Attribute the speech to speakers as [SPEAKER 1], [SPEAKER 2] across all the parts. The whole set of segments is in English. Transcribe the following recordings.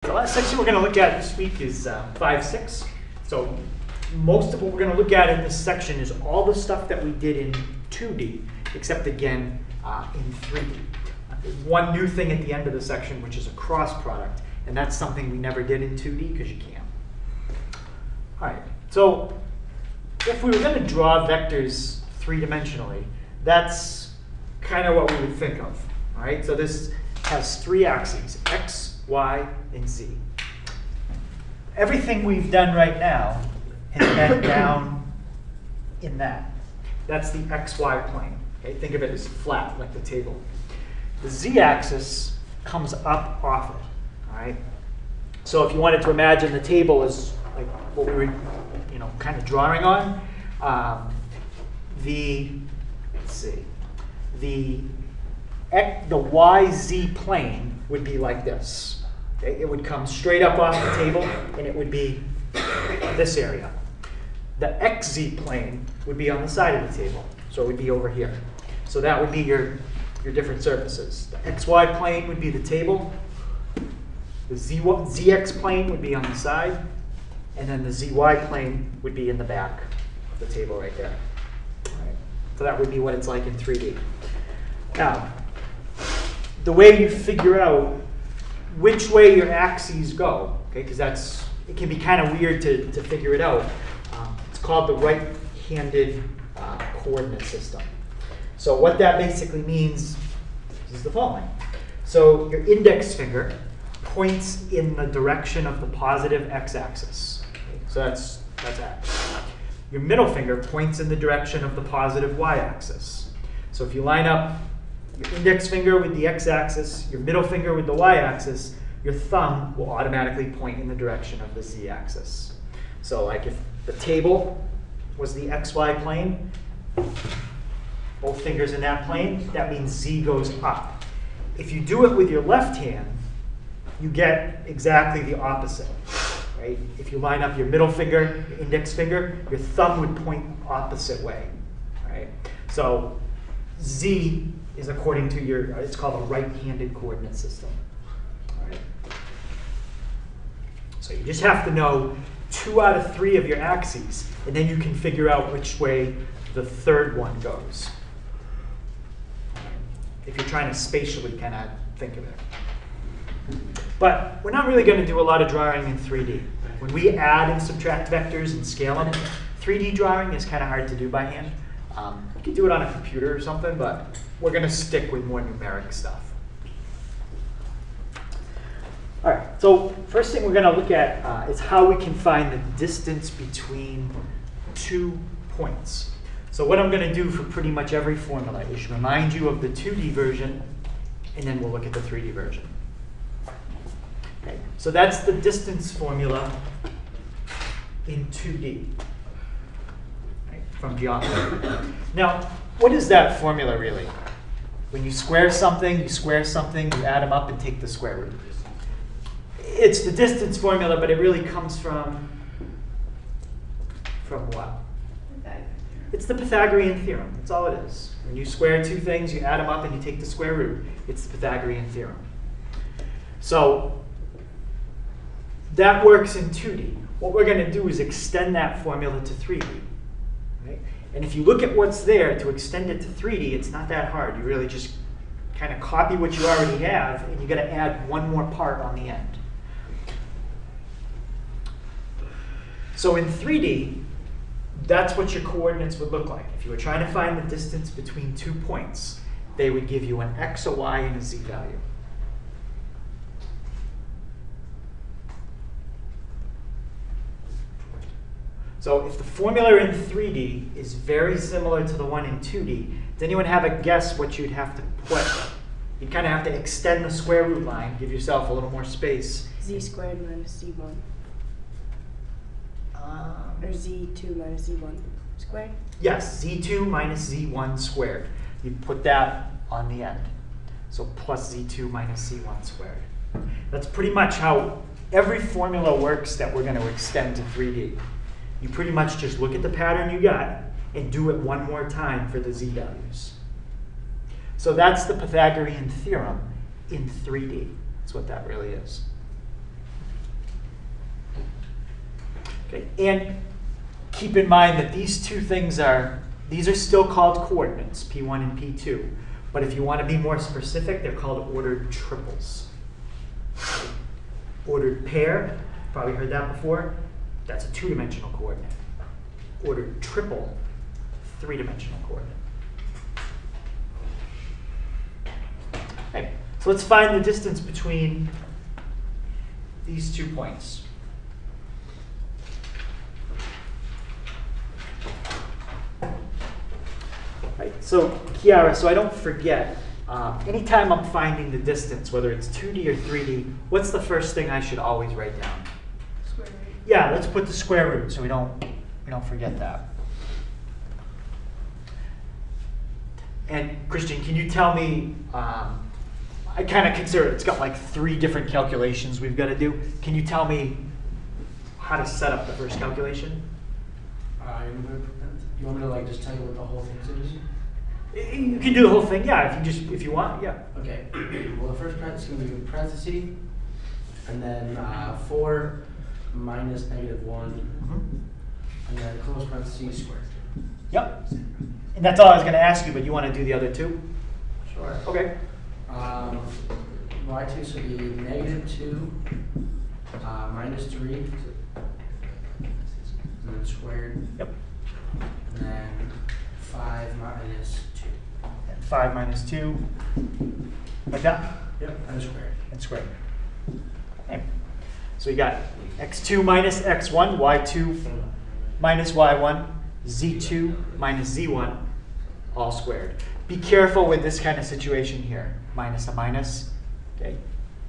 [SPEAKER 1] The last section we're going to look at this week is 5-6. So most of what we're going to look at in this section is all the stuff that we did in 2D, except again in 3D. There's one new thing at the end of the section, which is a cross product, and that's something we never did in 2D because you can't. All right, so if we were going to draw vectors three-dimensionally, that's kind of what we would think of. All right, so this has three axes, x, y, and z. Everything we've done right now has been down in that. That's the xy plane. Okay? Think of it as flat, like the table. The z-axis comes up off it. All right. So if you wanted to imagine the table as like what we were, kind of drawing on, the yz plane would be like this. Okay? It would come straight up off the table, and it would be this area. The xz plane would be on the side of the table, so it would be over here. So that would be your different surfaces. The xy plane would be the table. The zx plane would be on the side, and then the zy plane would be in the back of the table right there. All right. So that would be what it's like in 3D. Now, the way you figure out which way your axes go, okay, because it can be kind of weird to figure it out. It's called the right-handed coordinate system. So what that basically means is the following. So your index finger points in the direction of the positive x-axis. Okay, so that's x. Your middle finger points in the direction of the positive y-axis. So if you line up your index finger with the x-axis, your middle finger with the y-axis, your thumb will automatically point in the direction of the z-axis. So like if the table was the xy plane, both fingers in that plane, that means z goes up. If you do it with your left hand, you get exactly the opposite. Right? If you line up your middle finger, your index finger, your thumb would point opposite way. Right? So z is according to it's called a right-handed coordinate system. All right. So you just have to know 2 out of 3 of your axes, and then you can figure out which way the third one goes. If you're trying to spatially kind of think of it. But we're not really going to do a lot of drawing in 3D. When we add and subtract vectors and scale them, 3D drawing is kind of hard to do by hand. You can do it on a computer or something, but we're going to stick with more numeric stuff. All right, so first thing we're going to look at is how we can find the distance between 2 points. So what I'm going to do for pretty much every formula is remind you of the 2D version, and then we'll look at the 3D version. Okay, so that's the distance formula in 2D. From geometry. Now, what is that formula really? When you square something, you add them up and take the square root. It's the distance formula, but it really comes from what? It's the Pythagorean theorem. That's all it is. When you square 2 things, you add them up and you take the square root. It's the Pythagorean theorem. So that works in 2D. What we're going to do is extend that formula to 3D. Right? And if you look at what's there to extend it to 3D, it's not that hard. You really just kind of copy what you already have, and you got to add one more part on the end. So in 3D, that's what your coordinates would look like. If you were trying to find the distance between 2 points, they would give you an x, a y, and a z value. So if the formula in 3D is very similar to the one in 2D, does anyone have a guess what you'd have to put? You'd kind of have to extend the square root line, give yourself a little more space.
[SPEAKER 2] Z squared minus Z1. Or Z2 minus Z1 squared?
[SPEAKER 1] Yes, Z2 minus Z1 squared. You put that on the end. So plus Z2 minus Z1 squared. That's pretty much how every formula works that we're going to extend to 3D. You pretty much just look at the pattern you got and do it one more time for the z values. So that's the Pythagorean theorem in 3D. That's what that really is. Okay, and keep in mind that these two things these are still called coordinates, P1 and P2. But if you want to be more specific, they're called ordered triples. Ordered pair, probably heard that before, that's a two-dimensional coordinate. Ordered triple, three-dimensional coordinate. Okay, so let's find the distance between these 2 points. Right, so Kiara, so I don't forget, anytime I'm finding the distance, whether it's 2D or 3D, what's the first thing I should always write down?
[SPEAKER 2] Square root.
[SPEAKER 1] Yeah, let's put the square root so we don't forget that. And Christian, can you tell me, I kind of consider it's got like 3 different calculations we've got to do. Can you tell me how to set up the first calculation?
[SPEAKER 3] You want me to like just tell you what the whole thing's gonna be?
[SPEAKER 1] You can do the whole thing, yeah, if you want, yeah.
[SPEAKER 3] Okay. Well, the first parenthesis is gonna be parenthesis, and then 4 minus -1, and then close parenthesis squared.
[SPEAKER 1] Yep. And that's all I was going to ask you, but you want to do the other 2?
[SPEAKER 3] Sure.
[SPEAKER 1] Okay.
[SPEAKER 3] Y2 should be -2 minus 3, and then squared.
[SPEAKER 1] Yep.
[SPEAKER 3] And then 5 minus 2.
[SPEAKER 1] And 5 minus 2, like that?
[SPEAKER 3] Yep. And squared.
[SPEAKER 1] And squared. Okay. So you got x2 minus x1, y2 minus y1, z2 minus z1, all squared. Be careful with this kind of situation here. Minus a minus. Okay.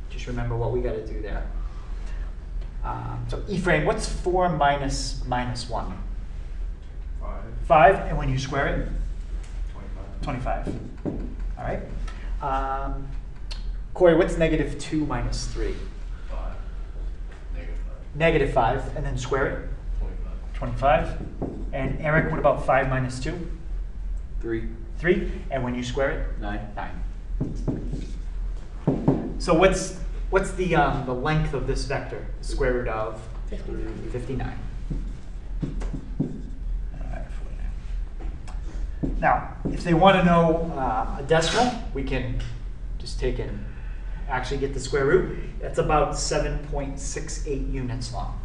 [SPEAKER 1] Just remember what we got to do there. So Ephraim, what's 4 minus -1?
[SPEAKER 4] 5.
[SPEAKER 1] 5, and when you square it?
[SPEAKER 4] 25.
[SPEAKER 1] 25. All right. Corey, what's -2 minus 3?
[SPEAKER 4] 5.
[SPEAKER 1] Negative 5, and then square it?
[SPEAKER 4] 25.
[SPEAKER 1] 25. And Eric, what about 5 minus 2?
[SPEAKER 5] 3.
[SPEAKER 1] 3, and when you square it?
[SPEAKER 5] 9.
[SPEAKER 1] 9. So what's the length of this vector? The square root of 59. All right, 49. Now, if they want to know a decimal, we can just take and actually get the square root. That's about 7.68 units long.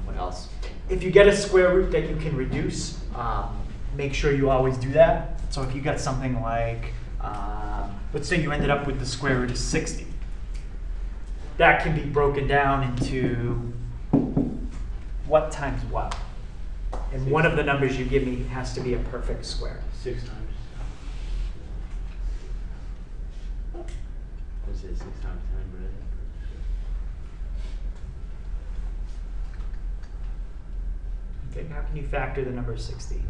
[SPEAKER 1] What else? If you get a square root that you can reduce, make sure you always do that. So if you got something like, let's say you ended up with the square root of 60. That can be broken down into what times what. And one of the numbers you give me has to be a perfect square.
[SPEAKER 5] 6 times. Let's say 6 times 10, but
[SPEAKER 1] Okay, how can you factor the number 60?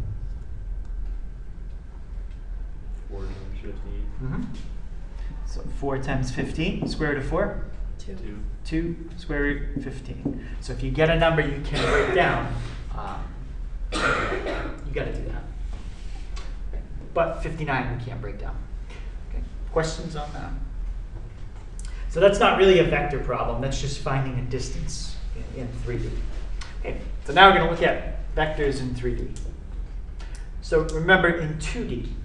[SPEAKER 5] 4 times 15.
[SPEAKER 1] Mm-hmm. So 4 times 15, square root of 4?
[SPEAKER 2] 2.
[SPEAKER 1] 2, square root 15. So if you get a number you can break down, you got to do that. Okay. But 59 we can't break down. Okay. Questions on that? So that's not really a vector problem. That's just finding a distance in 3D. Okay. So now we're going to look at vectors in 3D. So remember, in 2D,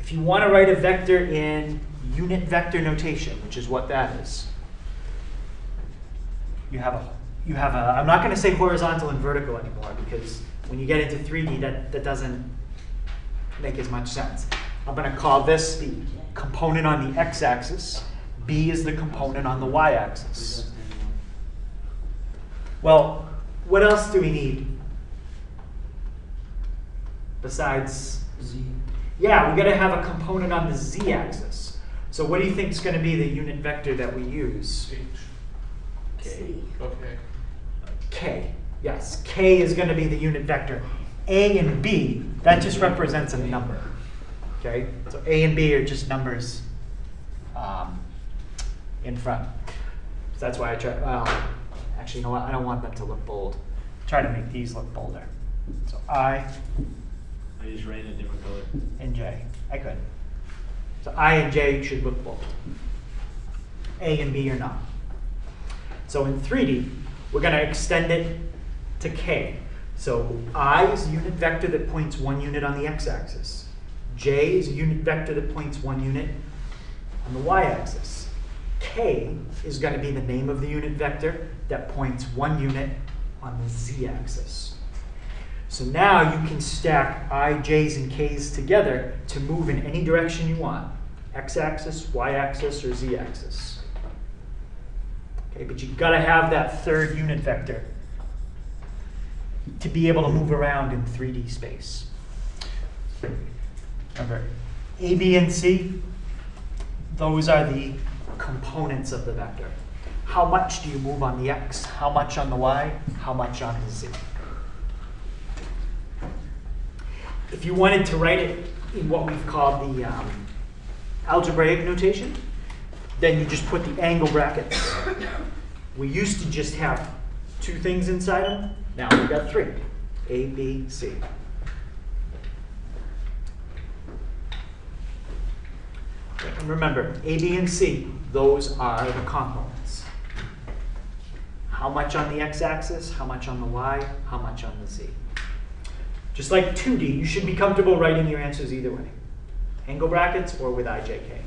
[SPEAKER 1] if you want to write a vector in unit vector notation, which is what that is, you have a I'm not going to say horizontal and vertical anymore, because when you get into 3D, that doesn't make as much sense. I'm going to call this the component on the x-axis. B is the component on the y-axis. Well, what else do we need besides
[SPEAKER 3] Z.
[SPEAKER 1] Yeah, we got to have a component on the z-axis. So what do you think is going to be the unit vector that we use?
[SPEAKER 2] C.
[SPEAKER 4] Okay.
[SPEAKER 1] K. Yes, K is going to be the unit vector. A and B, that just represents a number. Okay, so A and B are just numbers in front. So that's why I try. Well, actually, you know what? I don't want them to look bold. Try to make these look bolder. So I
[SPEAKER 5] I just ran a different color.
[SPEAKER 1] and J. I could. So I and J should look bold. A and B are not. So in 3D, we're going to extend it to K. So I is a unit vector that points 1 unit on the x-axis. J is a unit vector that points 1 unit on the y-axis. K is going to be the name of the unit vector that points 1 unit on the z-axis. So now you can stack I, j's, and k's together to move in any direction you want. X-axis, y-axis, or z-axis. Okay, but you've got to have that third unit vector to be able to move around in 3D space. Remember, A, B, and C, those are the components of the vector. How much do you move on the x? How much on the y? How much on the z? If you wanted to write it in what we've called the algebraic notation, then you just put the angle brackets. We used to just have 2 things inside them. Now we've got 3, A, B, C. And remember, A, B, and C, those are the components. How much on the x-axis, how much on the y, how much on the z. Just like 2D, you should be comfortable writing your answers either way. Angle brackets or with IJK.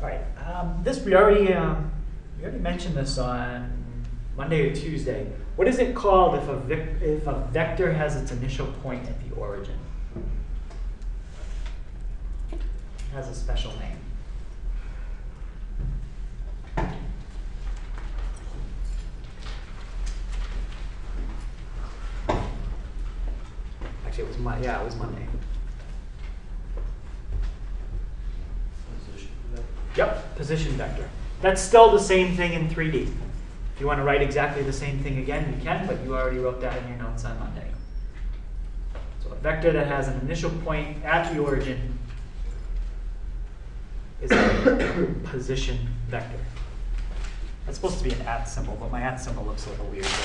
[SPEAKER 1] All right, this we already mentioned this on Monday or Tuesday. What is it called if a vector has its initial point at the origin? It has a special name. Actually, it was it was Monday. Yep, position vector. That's still the same thing in 3D. If you want to write exactly the same thing again, you can, but you already wrote that in your notes on Monday. So a vector that has an initial point at the origin is a position vector. That's supposed to be an at symbol, but my at symbol looks a little weird there.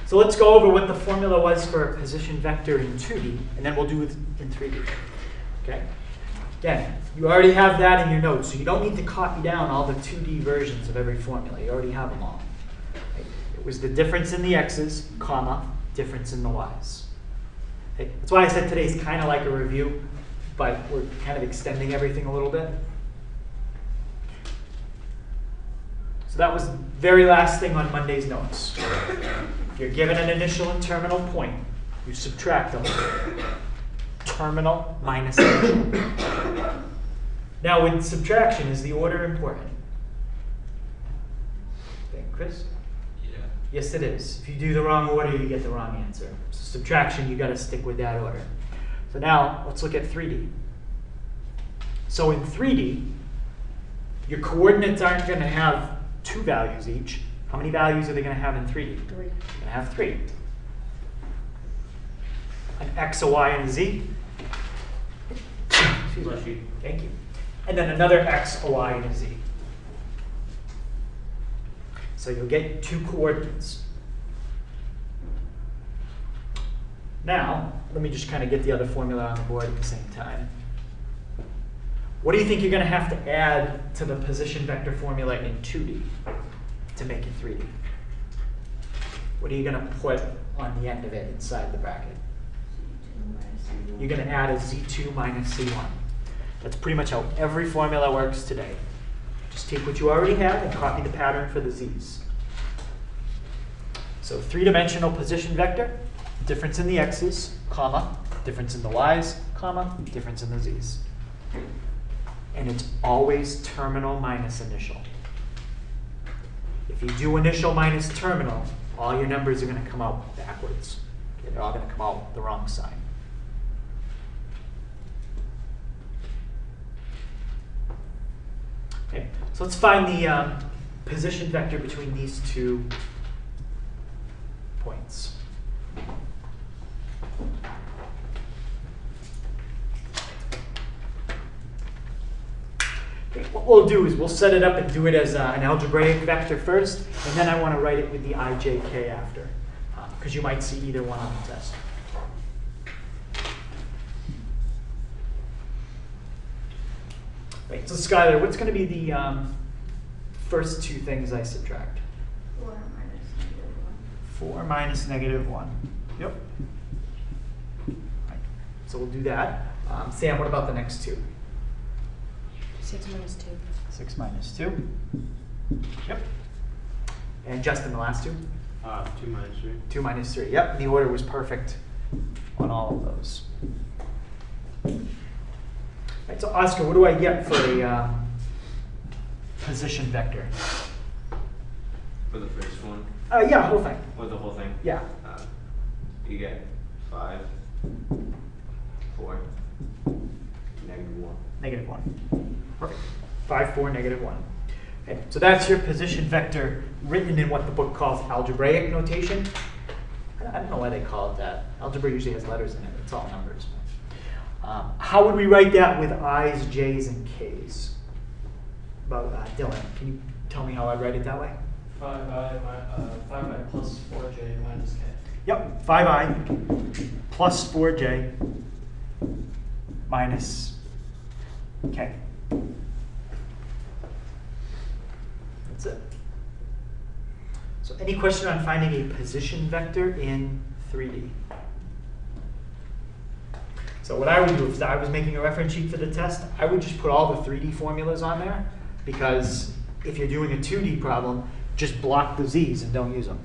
[SPEAKER 1] So let's go over what the formula was for a position vector in 2D, and then we'll do it in 3D. Okay? Again, you already have that in your notes, so you don't need to copy down all the 2D versions of every formula. You already have them all. Okay? It was the difference in the x's, comma, difference in the y's. Okay? That's why I said today's kind of like a review, but we're kind of extending everything a little bit. So that was the very last thing on Monday's notes. If you're given an initial and terminal point, you subtract them. Terminal minus initial. Now with subtraction, is the order important? Okay, Chris?
[SPEAKER 5] Yeah.
[SPEAKER 1] Yes, it is. If you do the wrong order, you get the wrong answer. So subtraction, you got to stick with that order. So now let's look at 3D. So in 3D, your coordinates aren't going to have 2 values each. How many values are they going to have in 3D?
[SPEAKER 2] 3.
[SPEAKER 1] They're going to have 3. An x, a y, and a z. Excuse me. Thank you. And then another x, a y, and a z. So you'll get 2 coordinates. Now, let me just kind of get the other formula on the board at the same time. What do you think you're going to have to add to the position vector formula in 2D to make it 3D? What are you going to put on the end of it inside the bracket? You're going to add a z2 minus c1. That's pretty much how every formula works today. Just take what you already have and copy the pattern for the z's. So 3-dimensional position vector, difference in the x's, comma, difference in the y's, comma, difference in the z's. And it's always terminal minus initial. If you do initial minus terminal, all your numbers are going to come out backwards. Okay, they're all going to come out the wrong sign. Okay, So let's find the position vector between these 2 points. Okay, what we'll do is we'll set it up and do it as an algebraic vector first, and then I want to write it with the ijk after, because you might see either one on the test. Right, so Skylar, what's going to be the first 2 things I subtract? 4 minus -1. Yep. Right. So we'll do that. Sam, what about the next 2?
[SPEAKER 2] 6 minus 2.
[SPEAKER 1] 6 minus 2. Yep. And Justin, the last 2?
[SPEAKER 5] 2 minus 3.
[SPEAKER 1] 2 minus 3. Yep, the order was perfect on all of those. Right, so Oscar, what do I get for a position vector?
[SPEAKER 5] For the first one,
[SPEAKER 1] Yeah, whole thing.
[SPEAKER 5] or the whole thing?
[SPEAKER 1] Yeah.
[SPEAKER 5] You get 5, 4, -1.
[SPEAKER 1] -1. Perfect. 5, 4, -1. Okay, so that's your position vector written in what the book calls algebraic notation. I don't know why they call it that. Algebra usually has letters in it. It's all numbers. How would we write that with i's, j's, and k's? Dylan, can you tell me how I'd write it that way?
[SPEAKER 4] 5i plus 4j minus k.
[SPEAKER 1] Yep, 5i plus 4j minus k. That's it. So any question on finding a position vector in 3D? So what I would do if I was making a reference sheet for the test, I would just put all the 3D formulas on there, because if you're doing a 2D problem, just block the z's and don't use them.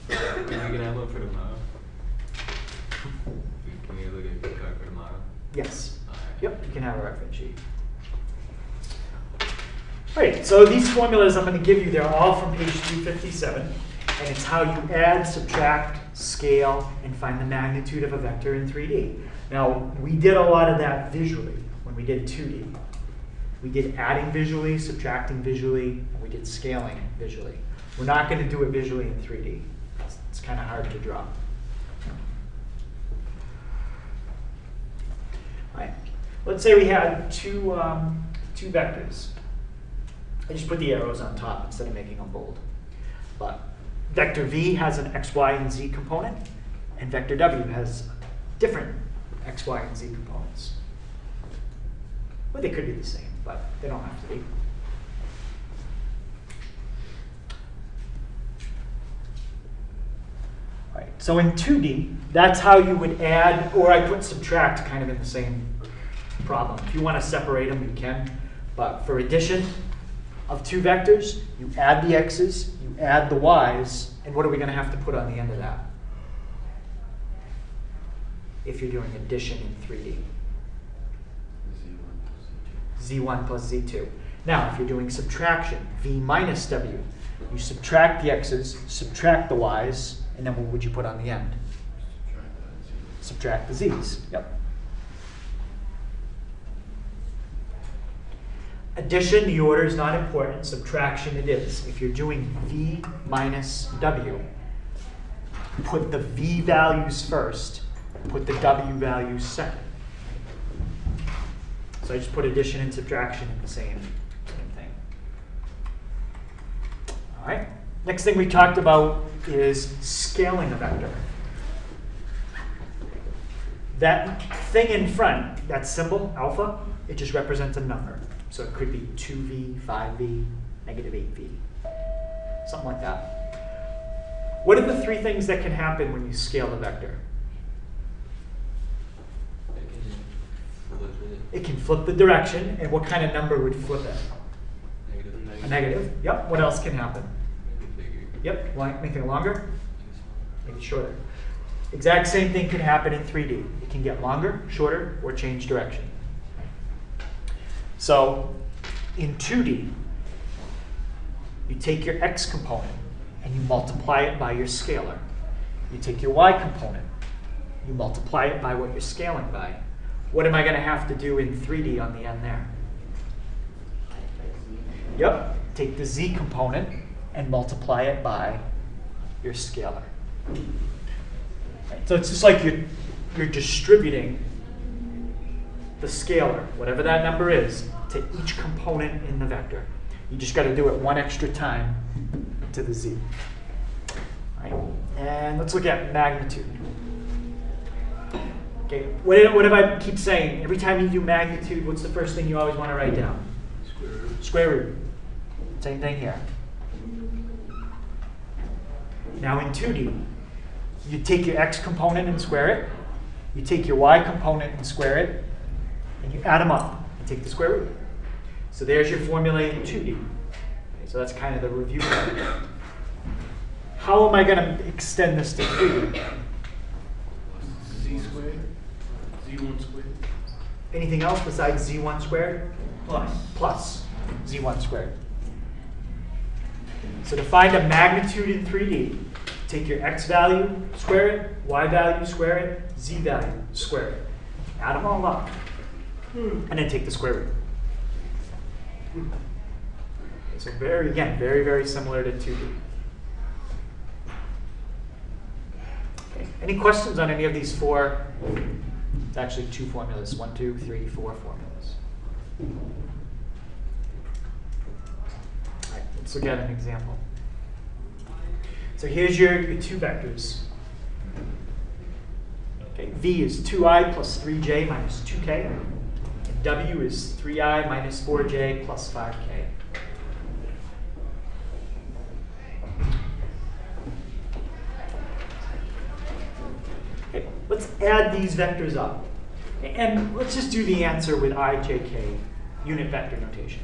[SPEAKER 6] Are you gonna have one for tomorrow? Can you look at your card for tomorrow?
[SPEAKER 1] Yes.
[SPEAKER 6] Alright.
[SPEAKER 1] Yep, you can have a reference sheet. All right, so these formulas I'm going to give you, they're all from page 257, and it's how you add, subtract, scale, and find the magnitude of a vector in 3D. Now, we did a lot of that visually when we did 2D. We did adding visually, subtracting visually, and we did scaling visually. We're not going to do it visually in 3D. It's kind of hard to draw. All right. Let's say we had two vectors. I just put the arrows on top instead of making them bold. But vector v has an x, y, and z component, and vector w has different x, y, and z components. Well, they could be the same, but they don't have to be. All right, so in 2D, that's how you would add, or I put subtract kind of in the same problem. If you want to separate them, you can. But for addition of 2 vectors, you add the x's, you add the y's, and what are we going to have to put on the end of that? If you're doing addition in 3D. Z1 plus Z2. Now, if you're doing subtraction, V minus W, you subtract the x's, subtract the y's, and then what would you put on the end? Subtract the z's. Yep. Addition, the order is not important. Subtraction, it is. If you're doing V minus W, put the V values first, put the W values second. So I just put addition and subtraction in the same thing. All right. Next thing we talked about is scaling a vector. That thing in front, that symbol, alpha, it just represents a number. So it could be 2v, 5v, negative 8v, something like that. What are the 3 things that can happen when you scale a vector? It can flip the direction, and what kind of number would flip it?
[SPEAKER 6] Negative.
[SPEAKER 1] A negative. Yep. What else can happen?
[SPEAKER 6] Make it bigger.
[SPEAKER 1] Yep. Make it longer? Make it shorter. Exact same thing can happen in 3D. It can get longer, shorter, or change direction. So in 2D, you take your x component and you multiply it by your scalar. You take your y component, you multiply it by what you're scaling by. What am I going to have to do in 3D on the end there? Yep. Take the z component and multiply it by your scalar. Right, so it's just like you're distributing the scalar, whatever that number is, to each component in the vector. You just got to do it one extra time to the z. All right. And let's look at magnitude. Okay, what if I keep saying, every time you do magnitude, what's the first thing you always want to write down?
[SPEAKER 6] Square root.
[SPEAKER 1] Square root. Same thing here. Now in 2D, you take your x component and square it. You take your y component and square it. And you add them up and take the square root. So there's your formula in 2D. Okay, so that's kind of the review. How am I going to extend this to 3D?
[SPEAKER 3] Z squared, Z1 squared.
[SPEAKER 1] Anything else besides z1 squared?
[SPEAKER 3] Plus.
[SPEAKER 1] Plus z1 squared. So to find a magnitude in 3D, take your x value, square it, y value, square it, z value, square it. Add them all up. And then take the square root. Okay, so very, very similar to 2D. Okay. Any questions on any of these four? It's actually 2 formulas. 1, 2, 3, 4 formulas. All right, let's look at an example. So here's your 2 vectors. Okay, v is 2i plus 3j minus 2k. And w is 3i minus 4j plus 5k. Okay, let's add these vectors up. And let's just do the answer with I, j, k, unit vector notation.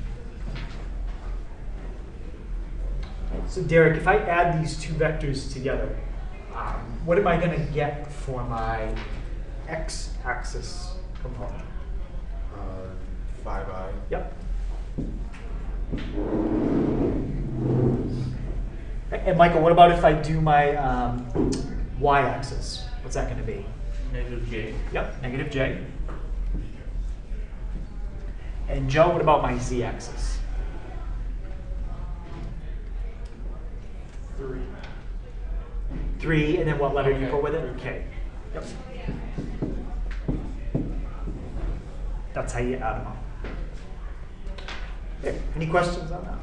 [SPEAKER 1] So Derek, if I add these 2 vectors together, what am I going to get for my x-axis component?
[SPEAKER 6] 5i.
[SPEAKER 1] Yep. And Michael, what about if I do my y-axis? What's that going to be?
[SPEAKER 3] Negative J.
[SPEAKER 1] Yep, negative j. And Joe, what about my z-axis?
[SPEAKER 4] 3.
[SPEAKER 1] 3, and then what letter do you put with it? K. Yep. That's how you add them up. Okay, any questions on that?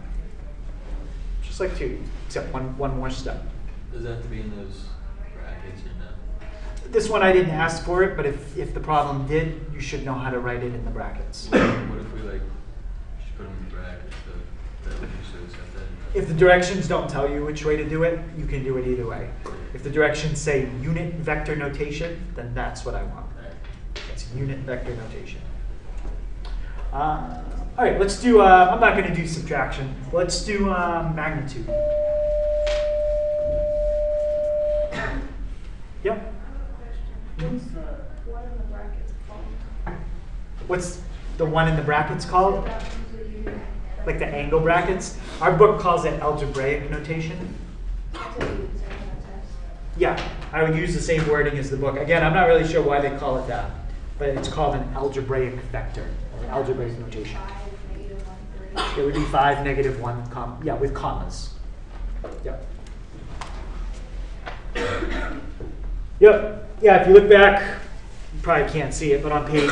[SPEAKER 1] Just like 2, except one more step.
[SPEAKER 6] Does that have to be in those brackets or no?
[SPEAKER 1] This one I didn't ask for it, but if the problem did, you should know how to write it in the brackets.
[SPEAKER 6] What if we like just put them in the brackets so that we usually accept that?
[SPEAKER 1] If the directions don't tell you which way to do it, you can do it either way. If the directions say unit vector notation, then that's what I want. That's unit vector notation. All right, let's do, I'm not going to do subtraction. Let's do magnitude. Yep.
[SPEAKER 2] What's the one in the brackets called?
[SPEAKER 1] What's the one in the brackets called?
[SPEAKER 2] That one's a unit.
[SPEAKER 1] Like the angle brackets? Our book calls it algebraic notation.
[SPEAKER 2] That's what you would say in that test.
[SPEAKER 1] Yeah, I would use the same wording as the book. Again, I'm not really sure why they call it that, but it's called an algebraic vector, or algebraic notation.
[SPEAKER 2] 5, -1, 3.
[SPEAKER 1] It would be 5, -1, yeah, with commas. Yep. Yep. Yeah, if you look back, you probably can't see it, but on page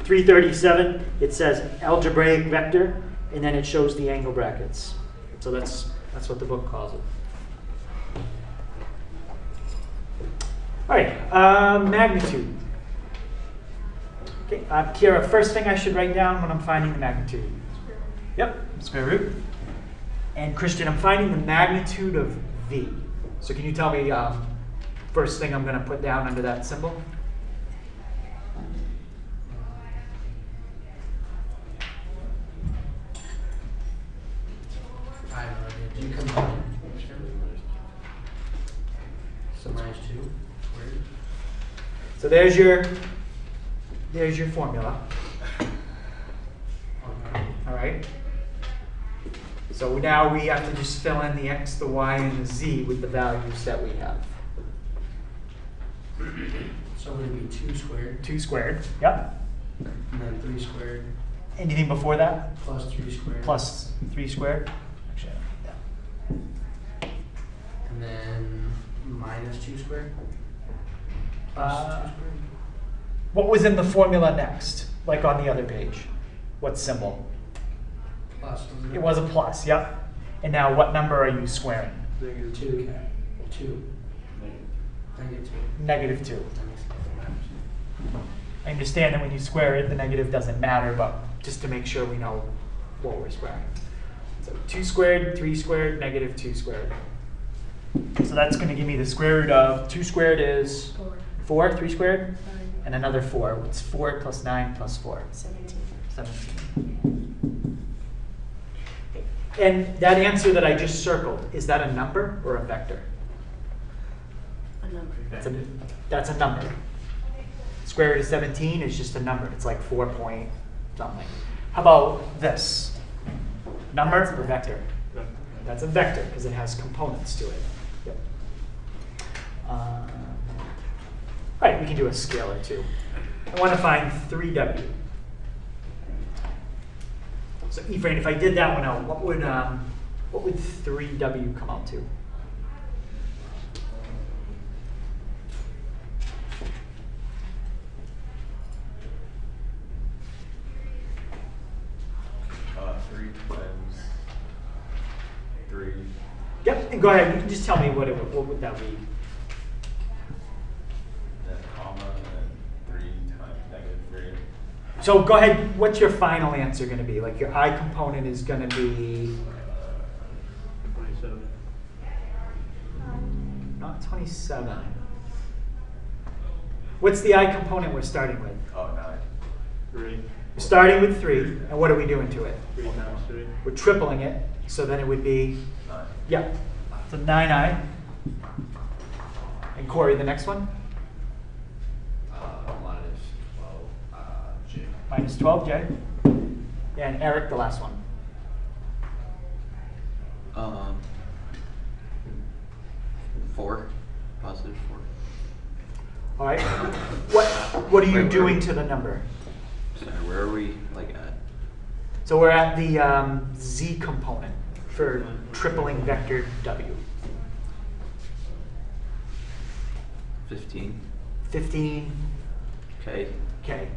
[SPEAKER 1] 337, it says algebraic vector, and then it shows the angle brackets. So that's what the book calls it. All right, magnitude. Okay, Kiara, first thing I should write down when I'm finding the magnitude. Yep, square root. And Christian, I'm finding the magnitude of v. So can you tell me first thing I'm going to put down under that symbol?
[SPEAKER 3] G component. Summarize 2.
[SPEAKER 1] So there's your formula. All right. So now we have to just fill in the x, the y, and the z with the values that we have.
[SPEAKER 3] So it would be 2 squared,
[SPEAKER 1] 2 squared. Yep.
[SPEAKER 3] and then 3 squared,
[SPEAKER 1] Anything before that?
[SPEAKER 3] Plus 3 squared.
[SPEAKER 1] Plus 3 squared? Actually, yeah.
[SPEAKER 3] And then minus 2 squared. Plus 2 squared.
[SPEAKER 1] What was in the formula next? Like on the other page? What symbol?
[SPEAKER 3] Plus, wasn't
[SPEAKER 1] It was a plus, yep. And now what number are you squaring?
[SPEAKER 3] Negative 2. 2. Negative 2.
[SPEAKER 1] Negative 2. I understand that when you square it, the negative doesn't matter, but just to make sure we know what we're squaring. So 2 squared, 3 squared, negative 2 squared. So that's going to give me the square root of 2 squared is 4, 3 squared, and another 4. What's 4 plus 9 plus 4?
[SPEAKER 2] 17.
[SPEAKER 1] 17. And that answer that I just circled, is that a number or a vector?
[SPEAKER 2] A number.
[SPEAKER 1] That's a number. Square root of 17 is just a number. It's like 4 point something. How about this? Number or vector? That's a vector because it has components to it. Yep. All right, we can do a scalar too. I want to find 3w. So Ephraim, if I did that one out, what would 3w come out to?
[SPEAKER 6] Three times 3.
[SPEAKER 1] Yep, and go ahead. You can just tell me what would that be?
[SPEAKER 6] Then comma, and then 3 times negative 3.
[SPEAKER 1] So go ahead. What's your final answer going to be? Like your I component is going to be
[SPEAKER 5] 27.
[SPEAKER 1] not 27. What's the I component we're starting with?
[SPEAKER 6] Oh, 9.
[SPEAKER 5] 3.
[SPEAKER 1] We're starting with 3, and what are we doing to it?
[SPEAKER 5] 3 times 3.
[SPEAKER 1] We're tripling it, so then it would be
[SPEAKER 6] 9.
[SPEAKER 1] yeah. So 9i. And Corey, the next one?
[SPEAKER 6] Minus 12, J.
[SPEAKER 1] Minus 12j. And Eric, the last one.
[SPEAKER 7] 4, positive 4.
[SPEAKER 1] All right. What are you doing to the number?
[SPEAKER 7] Sorry, where are we like at?
[SPEAKER 1] So we're at the z component for tripling vector w.
[SPEAKER 7] 15.
[SPEAKER 1] 15
[SPEAKER 7] Okay.
[SPEAKER 1] k.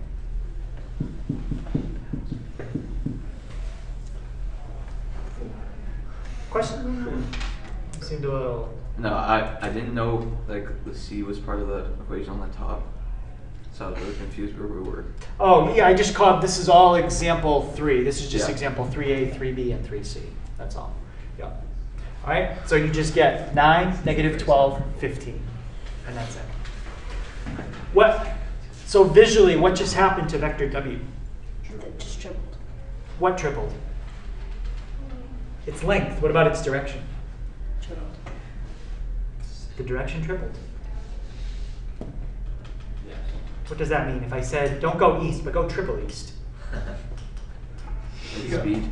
[SPEAKER 1] Question? Seemed a little.
[SPEAKER 7] No, I didn't know like the C was part of the equation on the top, so I was really confused where we were.
[SPEAKER 1] Oh yeah, I just called. This is all example 3. This is just
[SPEAKER 7] Yeah.
[SPEAKER 1] example 3a, 3b, and 3c. That's all. Yeah. All right. So you just get 9, negative 12, 15, and that's it. What? So visually, what just happened to vector w?
[SPEAKER 2] That just tripled.
[SPEAKER 1] What tripled? Its length. What about its direction?
[SPEAKER 2] Tripled.
[SPEAKER 1] The direction tripled.
[SPEAKER 6] Yes.
[SPEAKER 1] What does that mean? If I said, don't go east, but go triple east.
[SPEAKER 7] Like speed.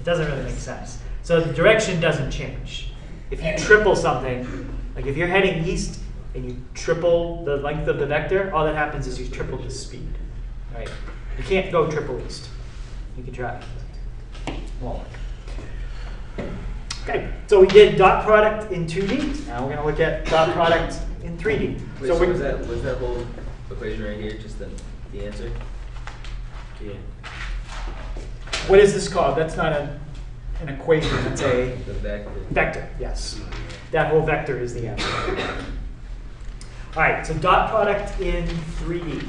[SPEAKER 1] It doesn't really make sense. So the direction doesn't change. If you triple something, like if you're heading east and you triple the length of the vector, all that happens is you triple the speed, right? You can't go triple east. You can try. Won't work. Okay, so we did dot product in 2D. Now we're going to look at dot product in 3D.
[SPEAKER 8] Wait, so
[SPEAKER 1] we-
[SPEAKER 8] was that whole equation right here just the answer?
[SPEAKER 5] Yeah.
[SPEAKER 1] What is this called? That's not an equation. It's a
[SPEAKER 8] The vector.
[SPEAKER 1] vector. Yes, that whole vector is the answer. All right, so dot product in 3D.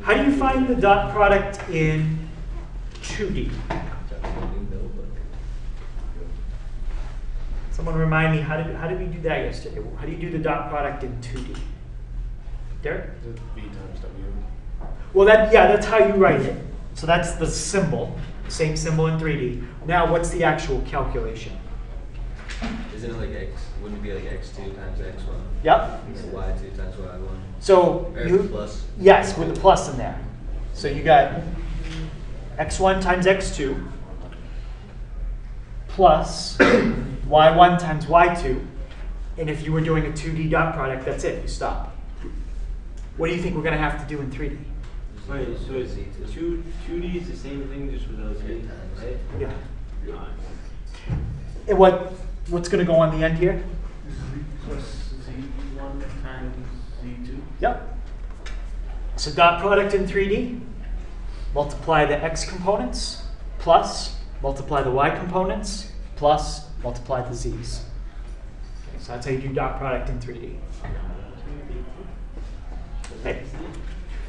[SPEAKER 1] How do you find the dot product in 2D? Someone remind me, how did we do that yesterday? How do you do the dot product in 2D? Derek?
[SPEAKER 6] V times W.
[SPEAKER 1] Well, that's how you write it. So that's the symbol, same symbol in 3D. Now, what's the actual calculation?
[SPEAKER 8] Isn't it like x? Wouldn't it be like x2 times x1?
[SPEAKER 1] Yep.
[SPEAKER 8] And y2 times y1?
[SPEAKER 1] So
[SPEAKER 8] Or
[SPEAKER 1] you
[SPEAKER 8] plus?
[SPEAKER 1] yes, with the plus in there. So you got x1 times x2 plus y1 times y2 And if you were doing a 2D dot product, that's it, you stop. What do you think we're going to have to do in 3D?
[SPEAKER 5] Wait, so it's 2D is the same thing just without Z, right?
[SPEAKER 1] Yeah.
[SPEAKER 5] Alright.
[SPEAKER 1] And what's going to go on the end here?
[SPEAKER 5] Plus Z1 times Z2.
[SPEAKER 1] Yep. So dot product in 3D, multiply the x components, plus multiply the y components, plus multiply the z's. Okay, so that's how you do dot product in 3D. Okay.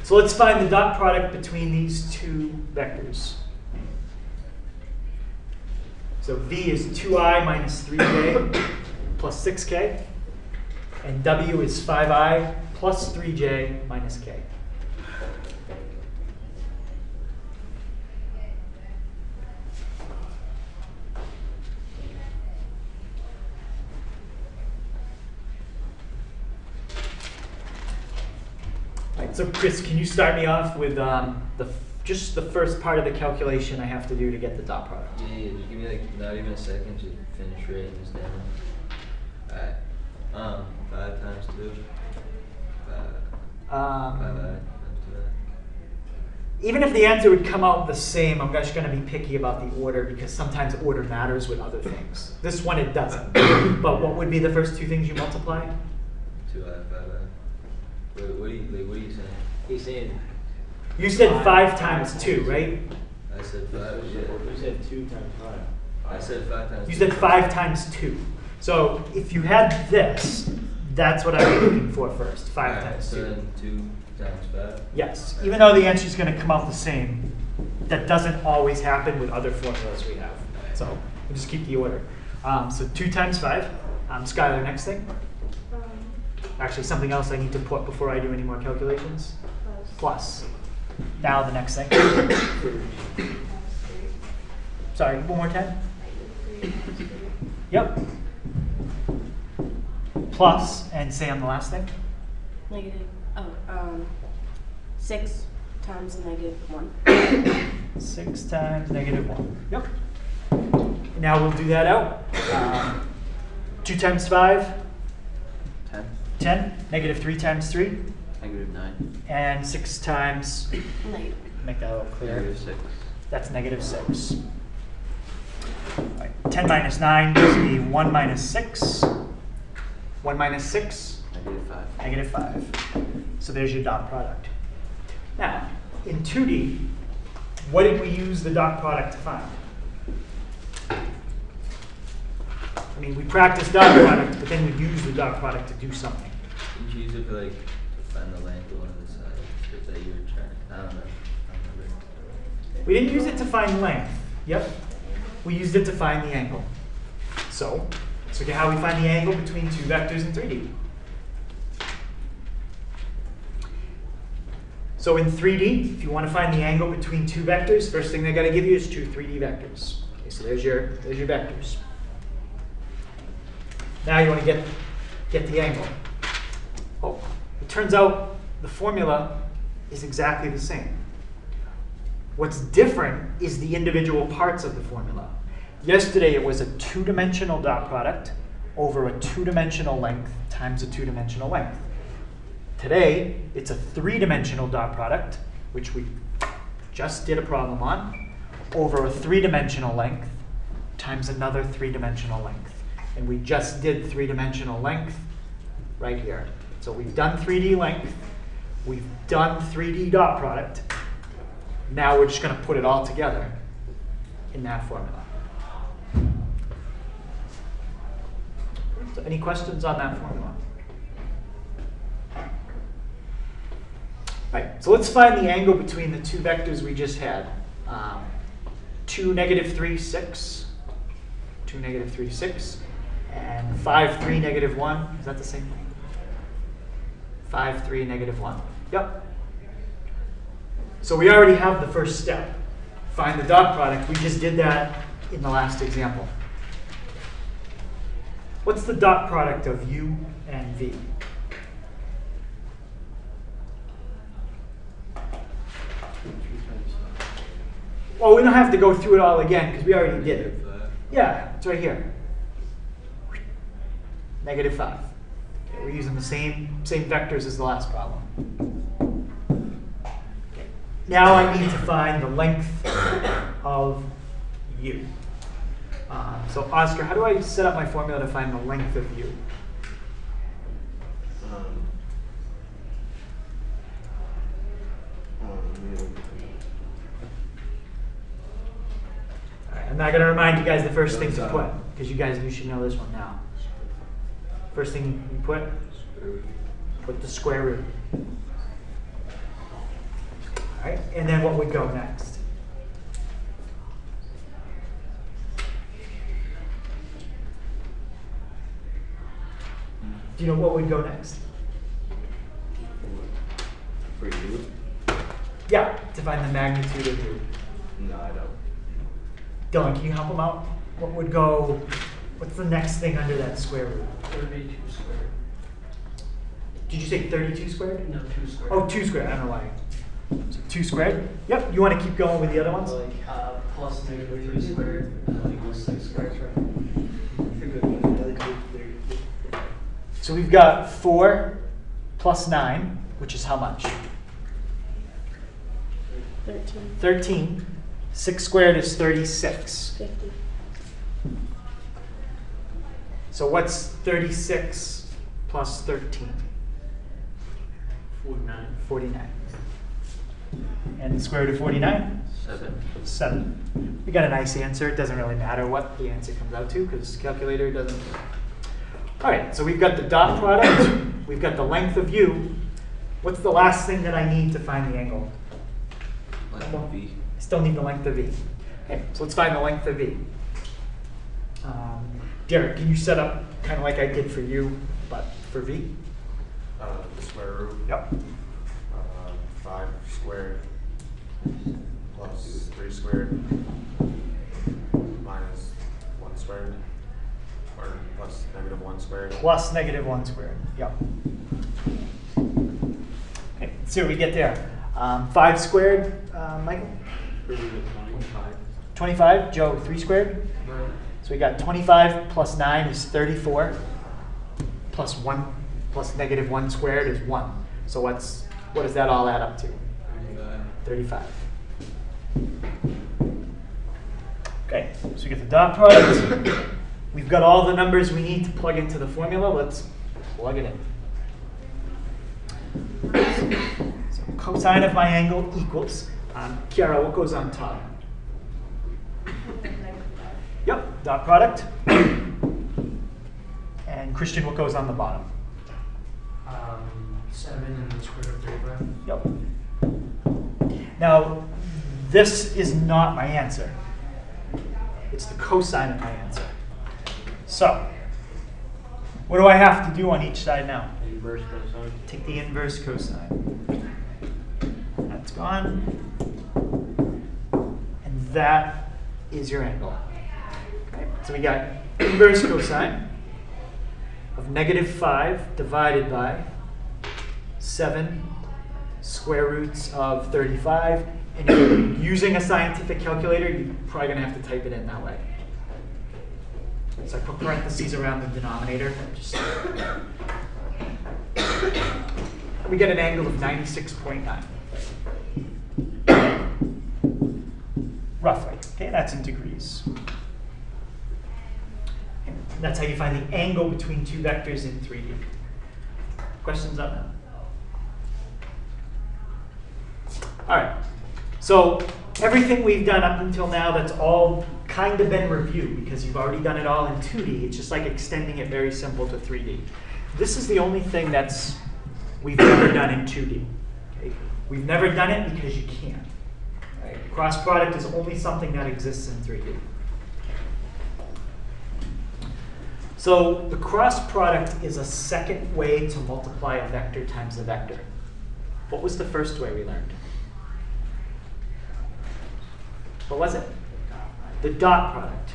[SPEAKER 1] So let's find the dot product between these two vectors. So v is 2i minus 3j plus 6k, and w is 5i plus 3j minus k. Right, so Chris, can you start me off with just the first part of the calculation I have to do to get the dot product?
[SPEAKER 8] Yeah, just give me like not even a second to finish writing this down. Alright. 5 times 2. 5 times 2.
[SPEAKER 1] Even if the answer would come out the same, I'm just going to be picky about the order because sometimes order matters with other things. This one it doesn't. But what would be the first two things you multiply?
[SPEAKER 8] 2i, 5i. Wait, what are you saying? He's saying
[SPEAKER 1] You said 5 times 2, right?
[SPEAKER 8] I said 5. Yeah.
[SPEAKER 5] You said 2 times 5.
[SPEAKER 8] I said 5 times.
[SPEAKER 1] You
[SPEAKER 8] 2.
[SPEAKER 1] said 5 times 2. So if you had this, that's what I'm looking for first. 5
[SPEAKER 8] Alright,
[SPEAKER 1] times
[SPEAKER 8] so
[SPEAKER 1] 2.
[SPEAKER 8] then 2 times 5.
[SPEAKER 1] Yes. Even though the answer is going to come out the same, that doesn't always happen with other formulas we have. So we'll just keep the order. So 2 times 5. Skylar, next thing. Actually, something else I need to put before I do any more calculations. Plus. Now the next thing. Sorry, one more time. Yep. Plus, and say on the last thing.
[SPEAKER 2] Negative, 6 times -1.
[SPEAKER 1] 6 times -1. Yep. Now we'll do that out. 2 times 5.
[SPEAKER 7] 10.
[SPEAKER 1] 10. -3 times 3.
[SPEAKER 7] -9.
[SPEAKER 1] And 6 times,
[SPEAKER 2] Negative.
[SPEAKER 1] make that a little clearer.
[SPEAKER 7] -6.
[SPEAKER 1] That's -6. All right. 10 minus 9 gives me 1 minus 6. 1 minus 6,
[SPEAKER 7] -5.
[SPEAKER 1] -5. So there's your dot product. Now, in 2D, what did we use the dot product to find? I mean, we practiced dot product, but then we use the dot product to do something.
[SPEAKER 8] Didn't you use it for like to find the length of one of the sides that you were trying? I don't know. I don't remember.
[SPEAKER 1] We didn't use it to find length. Yep. We used it to find the angle. So, let's look at how we find the angle between two vectors in 3D. So in 3D, if you want to find the angle between two vectors, first thing they got to give you is two 3D vectors. Okay, so there's your vectors. Now you want to get the angle. Oh, it turns out the formula is exactly the same. What's different is the individual parts of the formula. Yesterday it was a two-dimensional dot product over a two-dimensional length times a two-dimensional length. Today it's a three-dimensional dot product, which we just did a problem on, over a three-dimensional length times another three-dimensional length. And we just did three-dimensional length right here. So we've done 3D length, we've done 3D dot product. Now we're just going to put it all together in that formula. So any questions on that formula? Right, so let's find the angle between the two vectors we just had. 2, -3, 6. 2, -3, 6. And 5, 3, -1. Is that the same thing? 5, 3, -1. Yep. So we already have the first step. Find the dot product. We just did that in the last example. What's the dot product of U and V? Well, we don't have to go through it all again because we already did it. Yeah, it's right here. negative 5. Okay, we're using the same vectors as the last problem. Okay. Now I need to find the length of u. So Oscar, how do I set up my formula to find the length of u? Alright, I'm not going to remind you guys the first thing to put, because you should know this one now. First thing you put the square root. Alright, and then what would go next? Do you know what would go next?
[SPEAKER 6] For you?
[SPEAKER 1] Yeah, to find the magnitude of u.
[SPEAKER 6] No, I don't.
[SPEAKER 1] Dylan, can you help him out? What would go, what's the next thing under that square root?
[SPEAKER 4] 32 squared.
[SPEAKER 1] Did you say 32 squared?
[SPEAKER 4] No, 2 squared.
[SPEAKER 1] Oh, 2 squared, I don't know why. So 2 squared? Yep, you want to keep going with the other ones?
[SPEAKER 4] Like plus negative 3 squared equals 6 squared.
[SPEAKER 1] So we've got 4 plus 9, which is how much?
[SPEAKER 2] 13,
[SPEAKER 1] 13. 6 squared is 36.
[SPEAKER 2] 50.
[SPEAKER 1] So what's 36 plus 13?
[SPEAKER 4] 49.
[SPEAKER 1] 49. And the square root of 49?
[SPEAKER 7] 7.
[SPEAKER 1] 7. We got a nice answer. It doesn't really matter what the answer comes out to because calculator doesn't. All right, so we've got the dot product. We've got the length of u. What's the last thing that I need to find the angle?
[SPEAKER 7] Length of v.
[SPEAKER 1] I still need the length of v. Okay, so let's find the length of v. Derek, can you set up kind of like I did for you, but for v?
[SPEAKER 9] The square root.
[SPEAKER 1] Yep.
[SPEAKER 9] 5 squared plus 3 squared minus 1 squared, or plus negative 1 squared.
[SPEAKER 1] Plus negative 1 squared. Yep. Okay, let's see what we get there. 5 squared, Michael?
[SPEAKER 5] 25.
[SPEAKER 1] 25. Joe, 3 squared? So we got 25 plus 9 is 34. Plus 1 plus negative 1 squared is 1. So what does that all add up to? 35. Okay, so we get the dot product. We've got all the numbers we need to plug into the formula. Let's plug it in. So cosine of my angle equals, Kiara, what goes on top? Yep, dot product. And Christian, what goes on the bottom?
[SPEAKER 3] 7 and the square root of 35.
[SPEAKER 1] Yep. Now, this is not my answer. It's the cosine of my answer. So, what do I have to do on each side now?
[SPEAKER 5] Inverse cosine.
[SPEAKER 1] Take the inverse cosine. That's gone. And that is your angle. Okay, so we got inverse cosine of negative 5 divided by 7 square roots of 35. And if you're using a scientific calculator, you're probably going to have to type it in that way. So I put parentheses around the denominator. We get an angle of 96.9. Roughly. Okay, that's in degrees. And that's how you find the angle between two vectors in 3D. Questions on that? All right. So everything we've done up until now, that's all kind of been reviewed because you've already done it all in 2D. It's just like extending it very simple to 3D. This is the only thing we've never done in 2D. Okay? We've never done it because you can't. Right? Cross product is only something that exists in 3D. So the cross product is a second way to multiply a vector times a vector. What was the first way we learned? What was it? The dot product,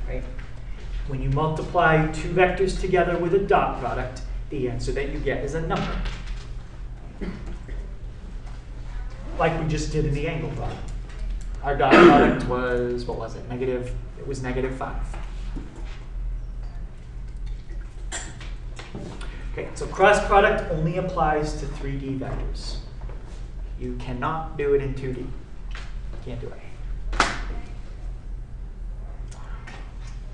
[SPEAKER 1] right? When you multiply two vectors together with a dot product, the answer that you get is a number. Like we just did in the angle product. Our dot product was, what was it? It was negative 5. Okay, so cross product only applies to 3D vectors. You cannot do it in 2D. Can't do it.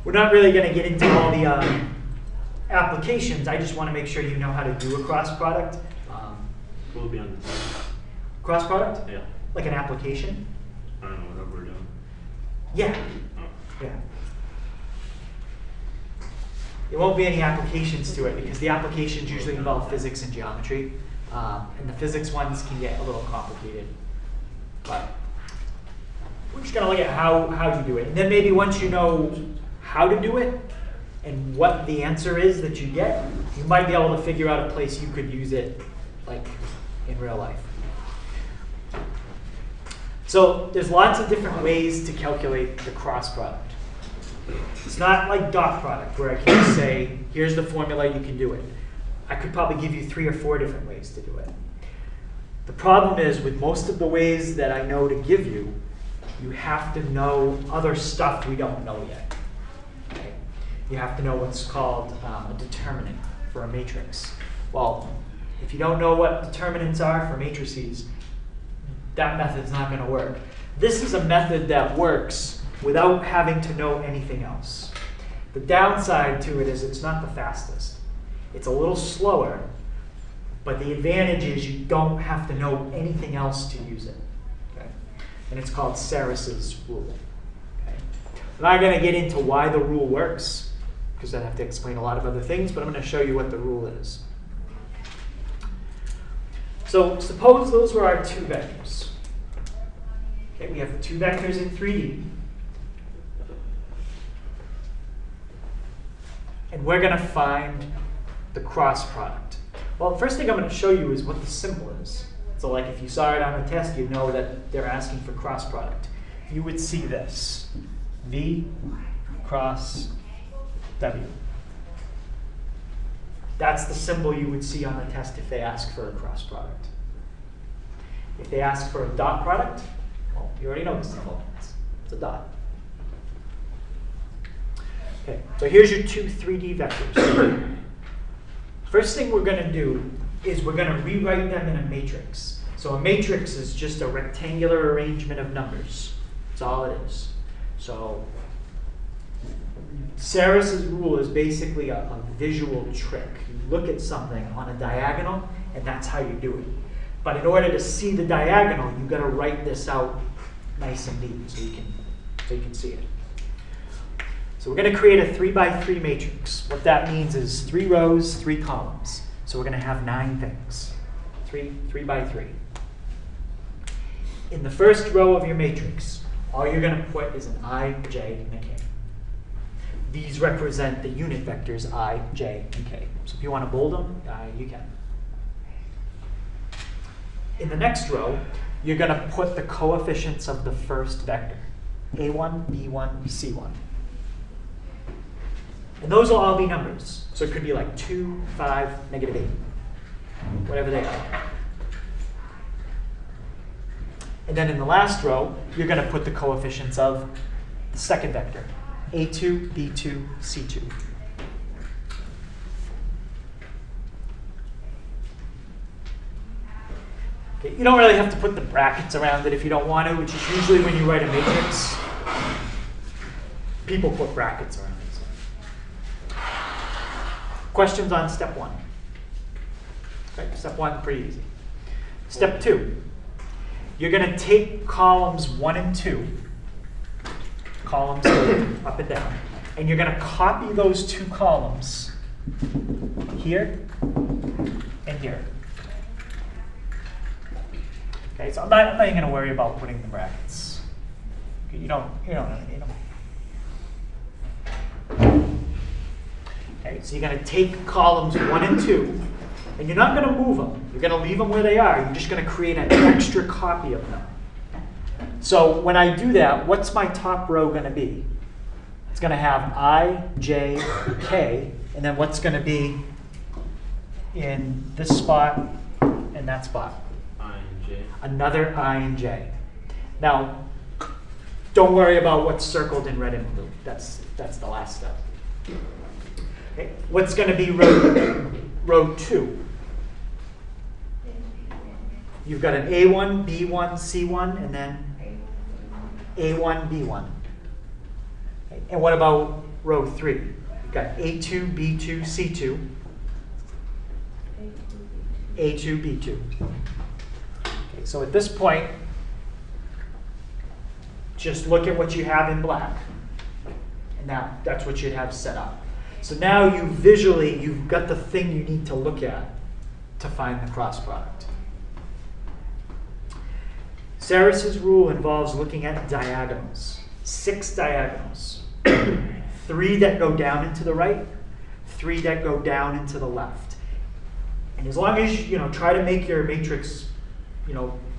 [SPEAKER 1] We're not really going to get into all the applications. I just want to make sure you know how to do a cross product.
[SPEAKER 5] We'll be on the test.
[SPEAKER 1] Cross product?
[SPEAKER 5] Yeah.
[SPEAKER 1] Like an application?
[SPEAKER 5] I don't know, whatever we're doing.
[SPEAKER 1] Yeah.
[SPEAKER 5] Oh.
[SPEAKER 1] Yeah. There won't be any applications to it because the applications usually involve physics and geometry. And the physics ones can get a little complicated. But we're just going to look at how you do it. And then maybe once you know how to do it and what the answer is that you get, you might be able to figure out a place you could use it like in real life. So there's lots of different ways to calculate the cross product. It's not like dot product where I can say, here's the formula, you can do it. I could probably give you 3 or 4 different ways to do it. The problem is with most of the ways that I know to give you, you have to know other stuff we don't know yet. Okay? You have to know what's called a determinant for a matrix. Well, if you don't know what determinants are for matrices, that method's not going to work. This is a method that works without having to know anything else. The downside to it is it's not the fastest. It's a little slower, but the advantage is you don't have to know anything else to use it. Okay? And it's called Sarris's rule. Okay? I'm not going to get into why the rule works, because I'd have to explain a lot of other things, but I'm going to show you what the rule is. So suppose those were our 2 vectors. Okay, we have 2 vectors in 3D. And we're going to find the cross product. Well, the first thing I'm going to show you is what the symbol is. So like if you saw it on a test, you'd know that they're asking for cross product. You would see this, V cross W. That's the symbol you would see on the test if they ask for a cross product. If they ask for a dot product, well, you already know the symbol. It's a dot. Okay, so here's your 2 3D vectors. First thing we're going to do is we're going to rewrite them in a matrix. So a matrix is just a rectangular arrangement of numbers. That's all it is. So Sarris's rule is basically a visual trick. You look at something on a diagonal, and that's how you do it. But in order to see the diagonal, you've got to write this out nice and neat so you can see it. So we're going to create a 3 by 3 matrix. What that means is 3 rows, 3 columns. So we're going to have 9 things. 3 by 3. In the first row of your matrix, all you're going to put is an I, J, and a K. These represent the unit vectors I, J, and K. So if you want to bold them, you can. In the next row, you're going to put the coefficients of the first vector, A1, B1, C1. And those will all be numbers. So it could be like 2, 5, -8, whatever they are. And then in the last row, you're going to put the coefficients of the second vector, A2, B2, C2. Okay, you don't really have to put the brackets around it if you don't want to, which is usually when you write a matrix, people put brackets around it. Questions on step 1? Okay, step 1, pretty easy. Step 2, you're going to take columns 1 and 2, columns up and down, and you're going to copy those 2 columns here and here. Okay, so I'm not even going to worry about putting the brackets. You don't really need them. Okay, so you're going to take columns 1 and 2, and you're not going to move them. You're going to leave them where they are. You're just going to create an extra copy of them. So when I do that, what's my top row going to be? It's going to have I, J, K, and then what's going to be in this spot and that spot?
[SPEAKER 5] I and J.
[SPEAKER 1] Another I and J. Now, don't worry about what's circled in red and blue. That's the last step. Okay. What's going to be row row 2, you've got an A1, B1, C1, and then A1, B1. Okay, and what about row 3? You've got A2, B2, C2, A2, B2. Okay, so at this point, just look at what you have in black. And now that's what you'd have set up. So now you've got the thing you need to look at to find the cross product. Sarris's rule involves looking at diagonals. 6 diagonals. 3 that go down into the right, 3 that go down into the left. And as long as you try to make your matrix,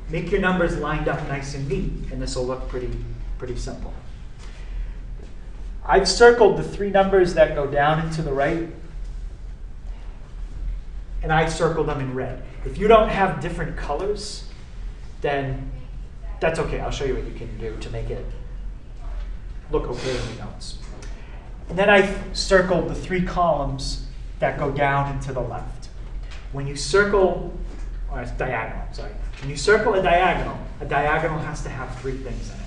[SPEAKER 1] make your numbers lined up nice and neat, and this will look pretty simple. I've circled the 3 numbers that go down into the right, and I've circled them in red. If you don't have different colors, then that's okay. I'll show you what you can do to make it look okay in the notes. And then I've circled the 3 columns that go down into the left. When you circle, or it's diagonal, sorry. When you circle a diagonal has to have 3 things in it.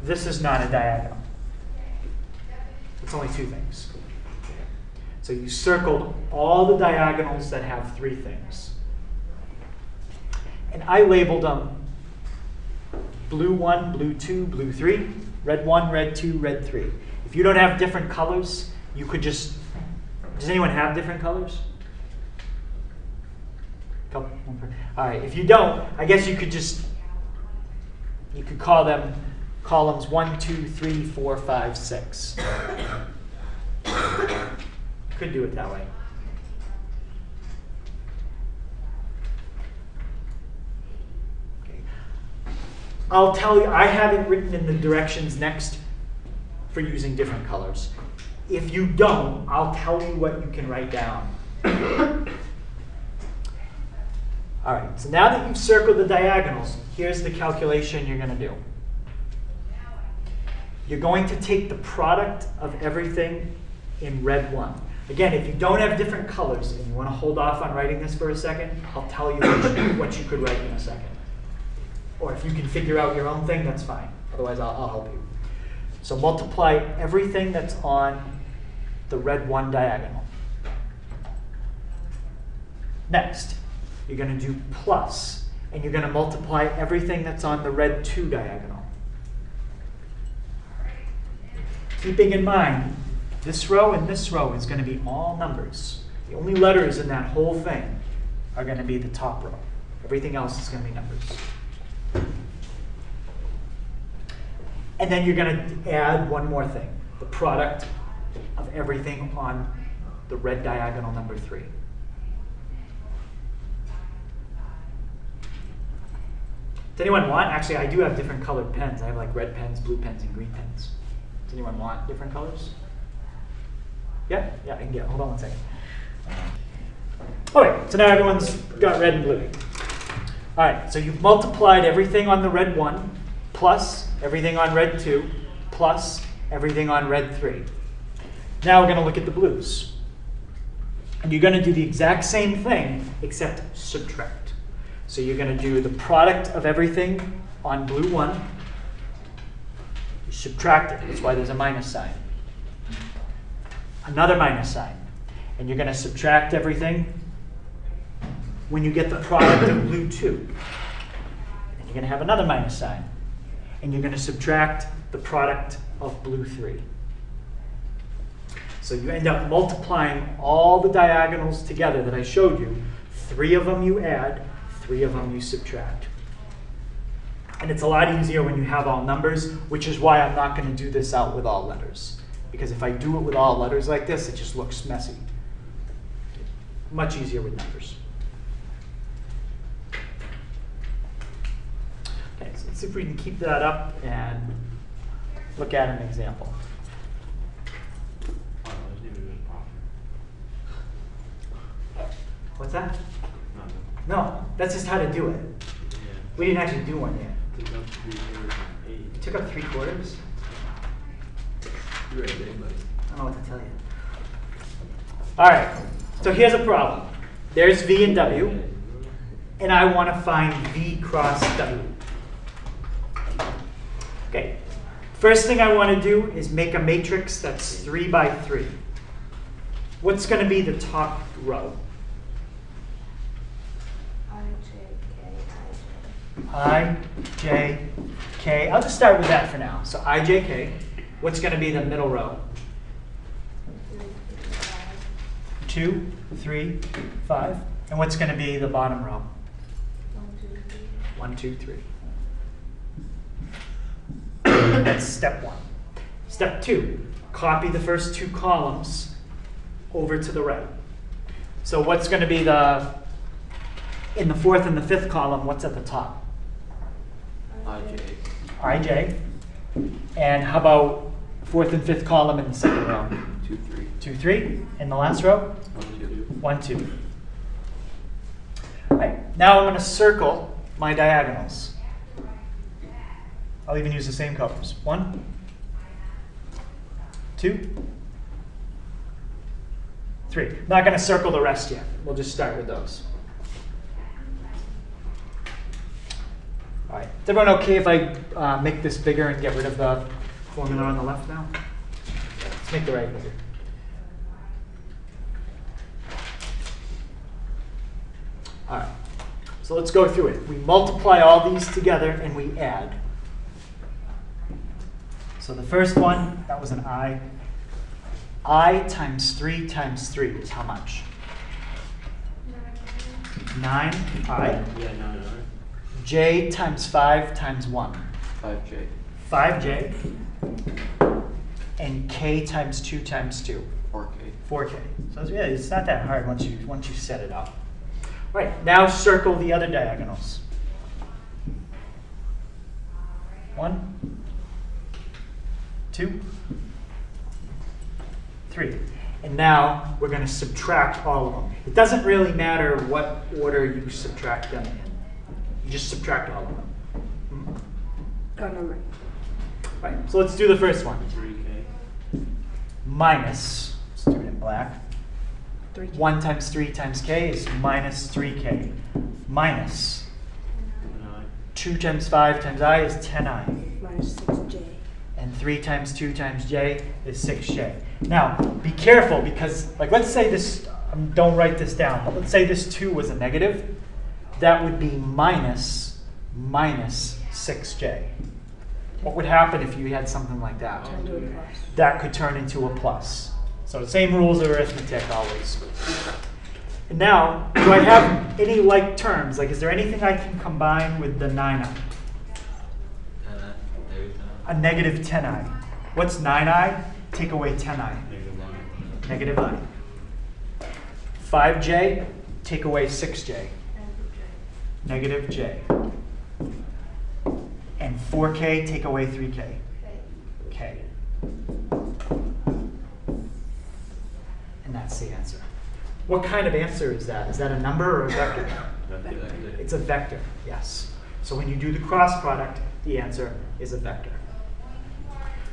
[SPEAKER 1] This is not a diagonal. It's only 2 things. So you circled all the diagonals that have 3 things. And I labeled them blue 1, blue 2, blue 3, red 1, red 2, red 3. If you don't have different colors, you could just, does anyone have different colors? All right, if you don't, I guess you could call them columns 1, 2, 3, 4, 5, 6. Could do it that way. Okay. I'll tell you, I have it written in the directions next for using different colors. If you don't, I'll tell you what you can write down. All right, so now that you've circled the diagonals, here's the calculation you're going to do. You're going to take the product of everything in red 1. Again, if you don't have different colors and you want to hold off on writing this for a second, I'll tell you what you could write in a second. Or if you can figure out your own thing, that's fine. Otherwise, I'll help you. So multiply everything that's on the red 1 diagonal. Next, you're going to do plus, and you're going to multiply everything that's on the red 2 diagonal. Keeping in mind, this row and this row is going to be all numbers. The only letters in that whole thing are going to be the top row. Everything else is going to be numbers. And then you're going to add one more thing, the product of everything on the red diagonal number 3. Does anyone want? Actually, I do have different colored pens. I have like red pens, blue pens, and green pens. Does anyone want different colors? Yeah? Yeah, I can get it. Hold on one second. Okay, so now everyone's got red and blue. All right, so you've multiplied everything on the red 1 plus everything on red 2 plus everything on red 3. Now we're going to look at the blues. And you're going to do the exact same thing except subtract. So you're going to do the product of everything on blue 1. You subtract it. That's why there's a minus sign. Another minus sign. And you're going to subtract everything when you get the product of blue 2. And you're going to have another minus sign. And you're going to subtract the product of blue 3. So you end up multiplying all the diagonals together that I showed you. 3 of them you add, 3 of them you subtract. And it's a lot easier when you have all numbers, which is why I'm not going to do this out with all letters. Because if I do it with all letters like this, it just looks messy. Much easier with numbers. Okay, so let's see if we can keep that up and look at an example. What's that? No, that's just how to do it. We didn't actually do one yet. You took up 3/4?
[SPEAKER 6] You're right, big buddy.
[SPEAKER 1] I don't know what to tell you. All right. So here's a problem. There's V and W, and I want to find V cross W. Okay. First thing I want to do is make a matrix that's 3 by 3. What's going to be the top row? I, J, K. I'll just start with that for now. So I, J, K. What's going to be the middle row? 2, 3, 5. And what's going to be the bottom row? 1, 2, 3. That's step 1. Step 2, copy the first 2 columns over to the right. So what's going to be in the 4th and the 5th column, what's at the top?
[SPEAKER 7] IJ.
[SPEAKER 1] IJ. And how about 4th and 5th column in the second row?
[SPEAKER 7] 2, 3.
[SPEAKER 1] 2, 3. In the last row?
[SPEAKER 7] 1, 2.
[SPEAKER 1] 1, 2. All right. Now I'm going to circle my diagonals. I'll even use the same colors. 1, 2, 3. I'm not going to circle the rest yet. We'll just start with those. All right. Is everyone okay if I make this bigger and get rid of the formula on the left now? Let's make the right bigger. All right. So let's go through it. We multiply all these together and we add. So the first one, that was an I. I times 3 is how much? 9I.
[SPEAKER 5] Yeah, no.
[SPEAKER 1] J times 5 times 1.
[SPEAKER 7] 5J.
[SPEAKER 1] 5J. And K times 2 times 2.
[SPEAKER 7] 4K.
[SPEAKER 1] 4K. So it's not that hard once you set it up. All right, now circle the other diagonals. 1, 2, 3. And now we're going to subtract all of them. It doesn't really matter what order you subtract them in. You just subtract all of them.
[SPEAKER 2] Got number.
[SPEAKER 1] Right, so let's do the first one.
[SPEAKER 5] 3K.
[SPEAKER 1] Minus, let's do it in black.
[SPEAKER 2] 3K.
[SPEAKER 1] 1 times 3 times K is minus 3K. Minus 2 times 5 times I is 10I.
[SPEAKER 2] Minus 6J.
[SPEAKER 1] And 3 times 2 times J is 6J. Now, be careful because, like, let's say this, don't write this down, but let's say this 2 was a negative. That would be minus 6J. What would happen if you had something like that?
[SPEAKER 2] Turn to a plus.
[SPEAKER 1] That could turn into a plus. So the same rules of arithmetic always. And now, do I have any like terms? Like, is there anything I can combine with the 9i? A negative 10i. What's 9i? Take away 10i. Negative I. 5j, take away 6j. Negative j. And 4k, take away 3k. K. And that's the answer. What kind of answer is that? Is that a number or a vector? It's a vector, yes. So when you do the cross product, the answer is a vector.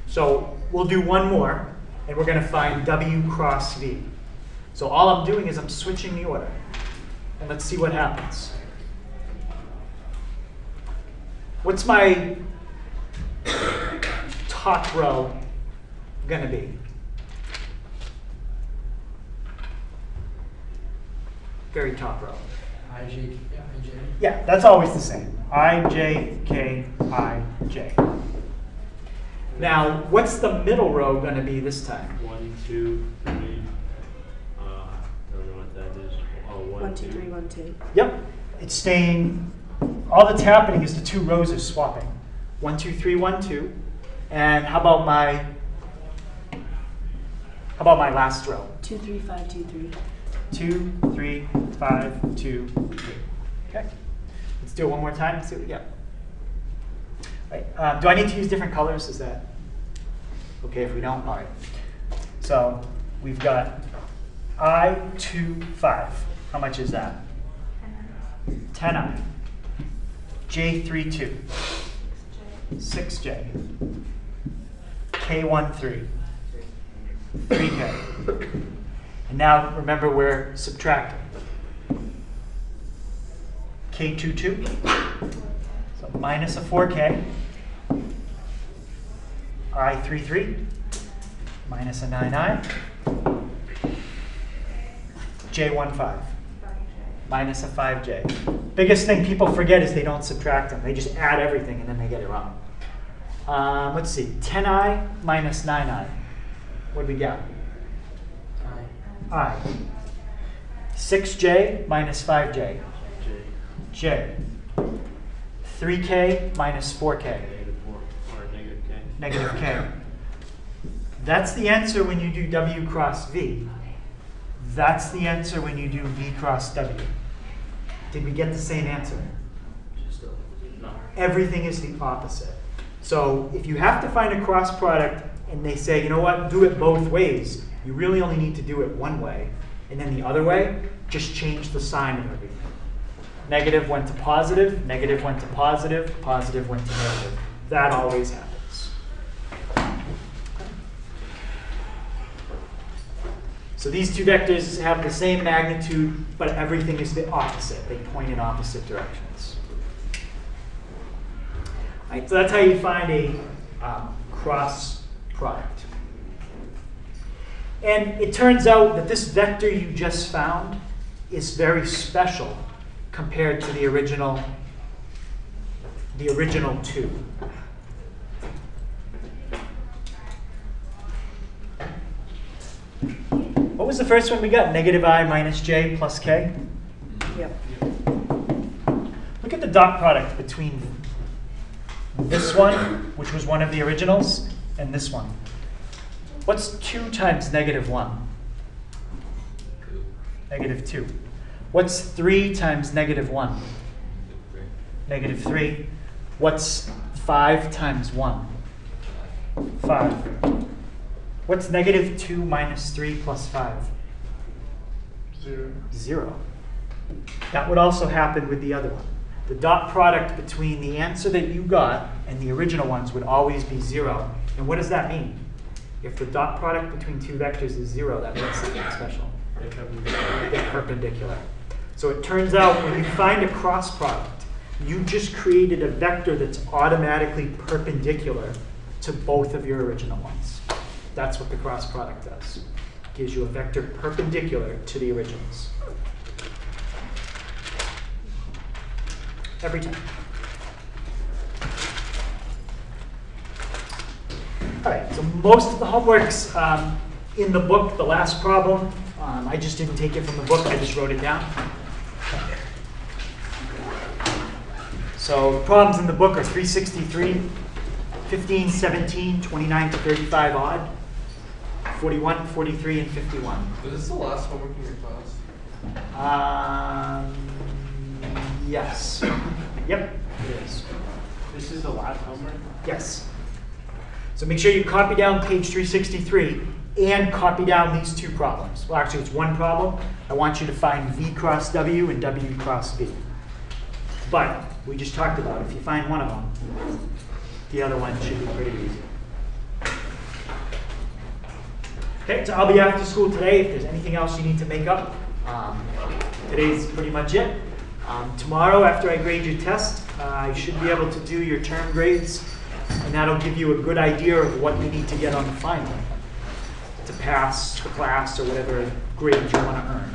[SPEAKER 1] So we'll do one more, and we're going to find W cross V. So all I'm doing is I'm switching the order. And let's see what happens. What's my top row going to be? Very top row.
[SPEAKER 3] IJ.
[SPEAKER 1] Yeah, that's always the same. I, J, K, I, J. Now, what's the middle row going to be this time?
[SPEAKER 5] 1, 2, 3. Don't know what that is. Oh,
[SPEAKER 2] 1, 2, 3, 1, 2.
[SPEAKER 1] Yep, it's staying. All that's happening is the 2 rows are swapping. 1, 2, 3, 1, 2. And how about my last row?
[SPEAKER 2] 2, 3, 5, 2, 3.
[SPEAKER 1] 2, 3, 5, 2, 3. Okay. Let's do it one more time and see what we get. Right. Do I need to use different colors? Is that okay if we don't? All right. So we've got I, 2, 5. How much is that? 10I. J, 3, 2. 6J. K, 1, 3. 3K. And now remember we're subtracting. K22, so minus a 4K, I33, minus a 9I, J15, minus a 5J. Biggest thing people forget is they don't subtract them. They just add everything and then they get it wrong. Let's see, 10I minus 9I. What do we got? I. 6J minus 5J. J. 3K minus 4K.
[SPEAKER 5] Negative 4, or negative K.
[SPEAKER 1] Negative K. That's the answer when you do W cross V. That's the answer when you do V cross W. Did we get the same answer?
[SPEAKER 5] No.
[SPEAKER 1] Everything is the opposite. So if you have to find a cross product and they say, you know what, do it both ways, you really only need to do it one way. And then the other way, just change the sign of everything. Negative went to positive, negative went to positive, positive went to negative. That always happens. So these two vectors have the same magnitude, but everything is the opposite. They point in opposite directions. All right, so that's how you find a cross product. And it turns out that this vector you just found is very special compared to the original two. What was the first one we got? Negative I minus J plus K?
[SPEAKER 2] Yep.
[SPEAKER 1] Look at the dot product between this one, which was one of the originals, and this one. What's 2 times negative 1? Negative 2. What's 3 times negative 1? Negative 3. What's 5 times 1? 5. What's negative 2 minus 3 plus 5?
[SPEAKER 9] 0.
[SPEAKER 1] 0. That would also happen with the other one. The dot product between the answer that you got and the original ones would always be 0. And what does that mean? If the dot product between two vectors is 0, that means something special. They're perpendicular. So it turns out when you find a cross product, you just created a vector that's automatically perpendicular to both of your original ones. That's what the cross product does. It gives you a vector perpendicular to the originals. Every time. All right, so most of the homework's in the book. The last problem, I just didn't take it from the book, I just wrote it down. So the problems in the book are 363, 15, 17, 29 to 35 odd, 41, 43, and 51.
[SPEAKER 9] Was this the last homework in your class?
[SPEAKER 1] Yes. Yep, it is.
[SPEAKER 5] This is the last homework?
[SPEAKER 1] Yes. So make sure you copy down page 363 and copy down these two problems. Well, actually, it's one problem. I want you to find V cross W and W cross V. But we just talked about if you find one of them, the other one should be pretty easy. Okay, so I'll be after school today. If there's anything else you need to make up, today's pretty much it. Tomorrow, after I grade your test, I should be able to do your term grades, and that'll give you a good idea of what you need to get on the final to pass the class or whatever grade you want to earn.